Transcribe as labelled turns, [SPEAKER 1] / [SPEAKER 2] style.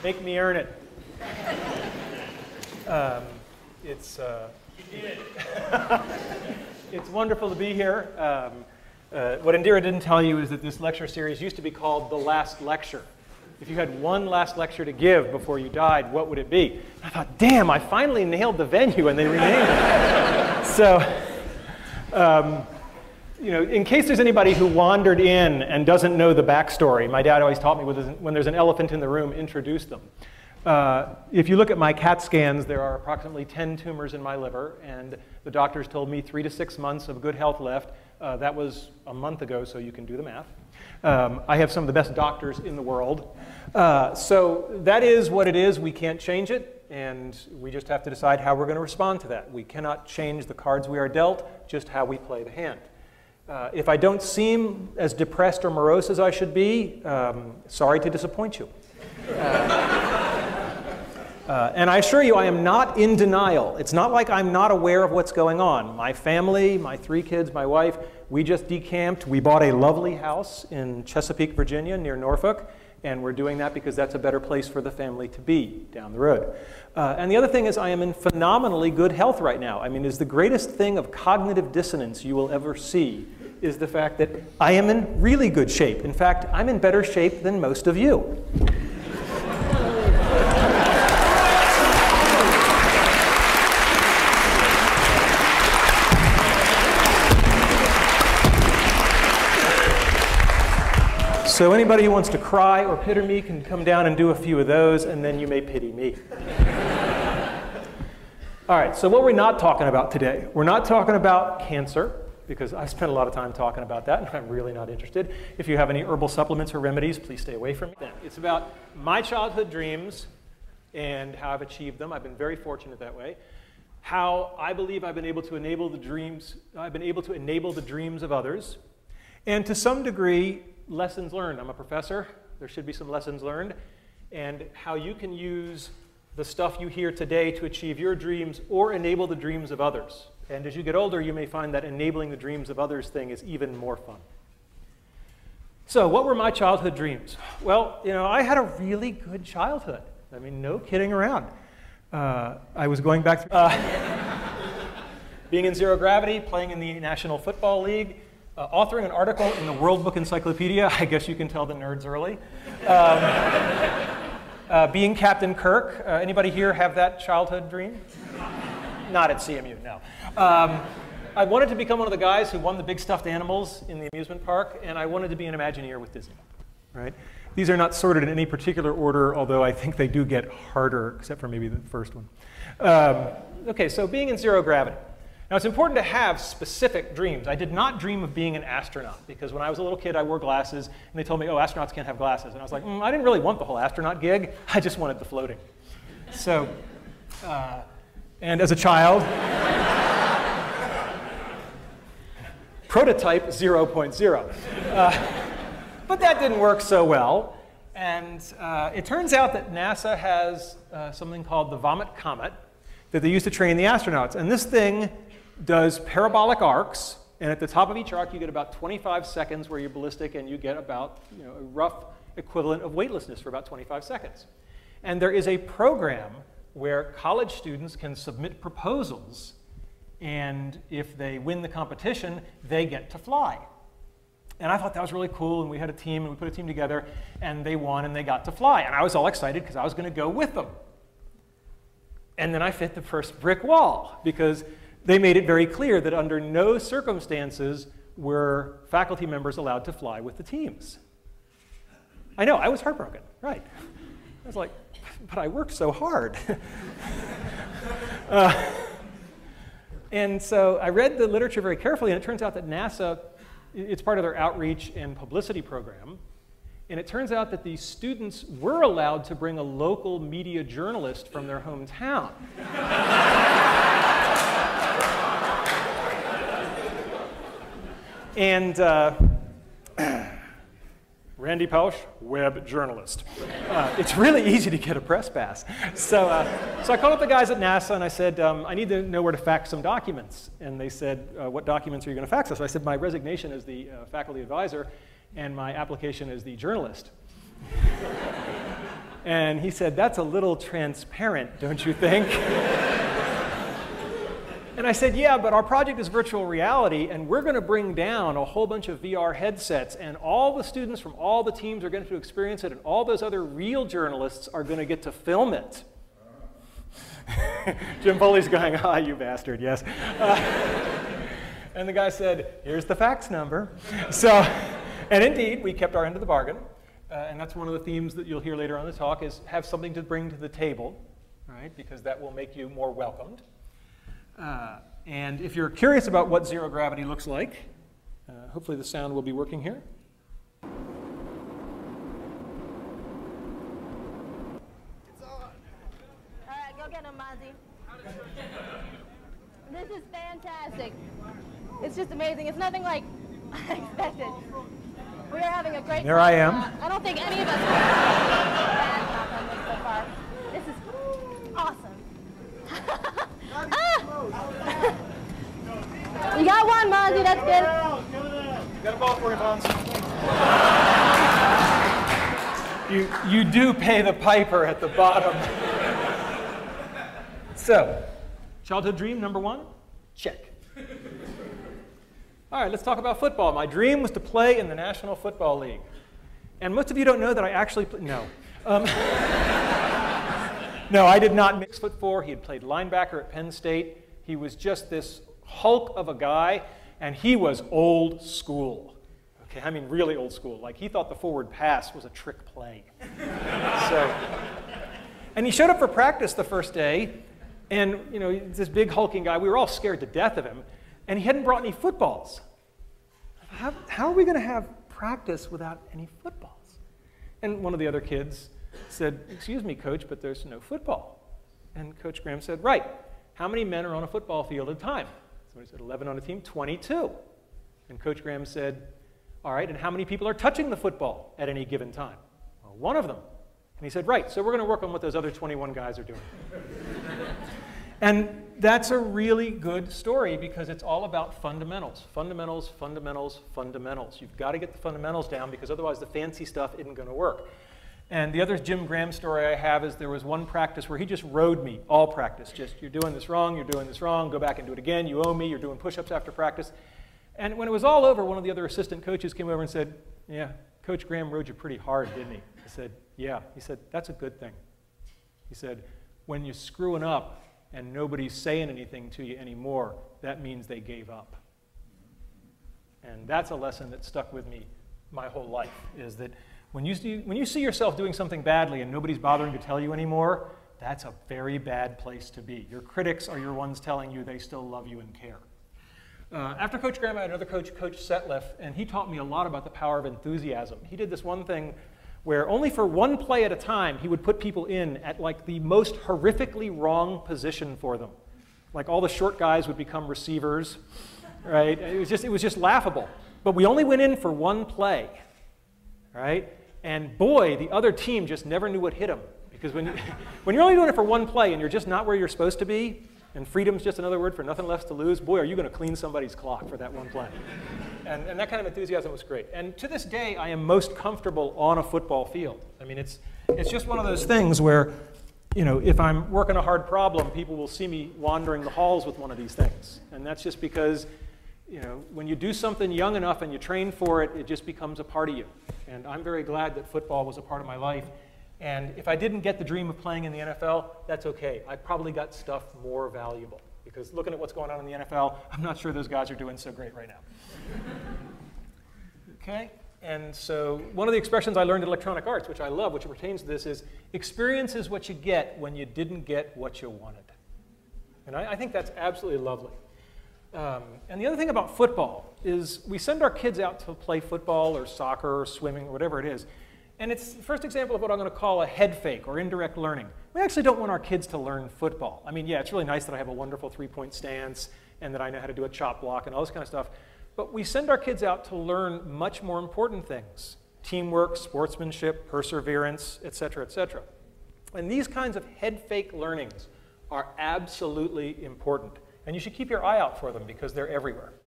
[SPEAKER 1] Make me earn it. It's wonderful to be here. What Indira didn't tell you is that this lecture series used to be called The Last Lecture. If you had one last lecture to give before you died, what would it be? And I thought, damn, I finally nailed the venue, and they renamed it. So, you know, in case there's anybody who wandered in and doesn't know the backstory, my dad always taught me when there's an elephant in the room, introduce them. If you look at my CAT scans, there are approximately 10 tumors in my liver, and the doctors told me 3 to 6 months of good health left. That was a month ago, so you can do the math. I have some of the best doctors in the world. So that is what it is. We can't change it, and we just have to decide how we're going to respond to that. We cannot change the cards we are dealt, just how we play the hand. If I don't seem as depressed or morose as I should be, sorry to disappoint you. And I assure you, I am not in denial. It's not like I'm not aware of what's going on. My family, my 3 kids, my wife, we just decamped. We bought a lovely house in Chesapeake, Virginia, near Norfolk, and we're doing that because that's a better place for the family to be down the road. And the other thing is I am in phenomenally good health right now. I mean, it's the greatest thing of cognitive dissonance you will ever see is the fact that I am in really good shape. In fact, I'm in better shape than most of you. So anybody who wants to cry or pity me can come down and do a few of those, and then you may pity me. All right, so what we're not talking about today. We're not talking about cancer, because I spent a lot of time talking about that, and I'm really not interested. If you have any herbal supplements or remedies, please stay away from me. It's about my childhood dreams and how I've achieved them. I've been very fortunate that way. How I believe I've been able to enable the dreams, of others, and to some degree, lessons learned. I'm a professor. There should be some lessons learned. And how you can use the stuff you hear today to achieve your dreams or enable the dreams of others. And as you get older, you may find that enabling the dreams of others thing is even more fun. So what were my childhood dreams? Well, you know, I had a really good childhood. I mean, no kidding around. I was going back through being in zero gravity, playing in the National Football League, authoring an article in the World Book Encyclopedia. I guess you can tell the nerds early. Being Captain Kirk. Anybody here have that childhood dream? Not at CMU, no. I wanted to become one of the guys who won the big stuffed animals in the amusement park, and I wanted to be an Imagineer with Disney. Right? These are not sorted in any particular order, although I think they do get harder, except for maybe the first one. Okay, so being in zero gravity. Now, it's important to have specific dreams. I did not dream of being an astronaut, because when I was a little kid, I wore glasses, and they told me, oh, astronauts can't have glasses. And I was like, I didn't really want the whole astronaut gig. I just wanted the floating. So, and as a child, prototype 0.0. But that didn't work so well. And it turns out that NASA has something called the Vomit Comet that they use to train the astronauts. And this thing does parabolic arcs, and at the top of each arc you get about 25 seconds where you're ballistic, and you get about a rough equivalent of weightlessness for about 25 seconds. And there is a program where college students can submit proposals, and if they win the competition, they get to fly. And I thought that was really cool, and we had a team, and we put a team together, and they won, and they got to fly. And I was all excited because I was going to go with them. And then I hit the first brick wall, because they made it very clear that under no circumstances were faculty members allowed to fly with the teams. I know, I was heartbroken, right. I was like, but I worked so hard. And so I read the literature very carefully, and it turns out that NASA, it's part of their outreach and publicity program. And it turns out that these students were allowed to bring a local media journalist from their hometown. And Randy Pausch, web journalist. It's really easy to get a press pass. So I called up the guys at NASA, and I said, I need to know where to fax some documents. And they said, what documents are you going to fax us? So I said, my resignation as the faculty advisor, and my application as the journalist. And he said, that's a little transparent, don't you think? And I said, yeah, but our project is virtual reality, and we're going to bring down a whole bunch of VR headsets, and all the students from all the teams are going to experience it, and all those other real journalists are going to get to film it. Jim Foley's going, ah, you bastard, yes. And the guy said, here's the fax number. So, and indeed, we kept our end of the bargain. And that's one of the themes that you'll hear later on in the talk is have something to bring to the table, right? Because that will make you more welcomed. And if you're curious about what zero gravity looks like, hopefully the sound will be working here.
[SPEAKER 2] It's on. All right, go get him, Mozzie. This is fantastic. It's just amazing. It's nothing like I expected. We are having a great time.
[SPEAKER 1] There I am.
[SPEAKER 2] I don't think any of us have bad on this so far. This is awesome. You got one, Mozzie. That's good.
[SPEAKER 1] You got a ball for you, Mons. You do pay the piper at the bottom. So, childhood dream number one? Check. All right, let's talk about football. My dream was to play in the National Football League. And most of you don't know that I actually no. No, I did not mix foot four. He had played linebacker at Penn State. He was just this hulk of a guy, and he was old school. Okay, I mean really old school. Like he thought the forward pass was a trick play. And he showed up for practice the first day, and you know, this big hulking guy, we were all scared to death of him, and he hadn't brought any footballs. How are we going to have practice without any footballs? And one of the other kids said, excuse me, coach, but there's no football. And Coach Graham said, right, how many men are on a football field at a time? So he said, 11 on a team, 22. And Coach Graham said, all right, and how many people are touching the football at any given time? Well, one of them. And he said, right, so we're going to work on what those other 21 guys are doing. And that's a really good story because it's all about fundamentals. Fundamentals, fundamentals, fundamentals. You've got to get the fundamentals down because otherwise the fancy stuff isn't going to work. And the other Jim Graham story I have is there was one practice where he just rode me, all practice. Just, you're doing this wrong, go back and do it again, you owe me, you're doing push-ups after practice. And when it was all over, one of the other assistant coaches came over and said, yeah, Coach Graham rode you pretty hard, didn't he? I said, yeah. He said, that's a good thing. He said, when you're screwing up and nobody's saying anything to you anymore, that means they gave up. And that's a lesson that stuck with me my whole life, is that when you see yourself doing something badly and nobody's bothering to tell you anymore, that's a very bad place to be. Your critics are your ones telling you they still love you and care. After Coach Graham, I had another coach, Coach Setliff, and he taught me a lot about the power of enthusiasm. He did this one thing where only for one play at a time, he would put people in at like the most horrifically wrong position for them. Like all the short guys would become receivers, right? It was just laughable. But we only went in for one play, right? And boy, the other team just never knew what hit them. Because when you're only doing it for one play and you're just not where you're supposed to be, and freedom's just another word for nothing left to lose, boy, are you going to clean somebody's clock for that one play. And that kind of enthusiasm was great. And to this day, I am most comfortable on a football field. I mean, it's just one of those things where, you know, if I'm working a hard problem, people will see me wandering the halls with one of these things. And that's just because, you know, when you do something young enough and you train for it, it just becomes a part of you. And I'm very glad that football was a part of my life. And if I didn't get the dream of playing in the NFL, that's okay. I probably got stuff more valuable. Because looking at what's going on in the NFL, I'm not sure those guys are doing so great right now. Okay? And so one of the expressions I learned in electronic arts, which I love, which pertains to this, is experience is what you get when you didn't get what you wanted. And I think that's absolutely lovely. And the other thing about football is we send our kids out to play football or soccer or swimming or whatever it is. And it's the first example of what I'm going to call a head fake or indirect learning. We actually don't want our kids to learn football. I mean, yeah, it's really nice that I have a wonderful three-point stance and that I know how to do a chop block and all this kind of stuff. But we send our kids out to learn much more important things: teamwork, sportsmanship, perseverance, et cetera, et cetera. And these kinds of head fake learnings are absolutely important. And you should keep your eye out for them because they're everywhere.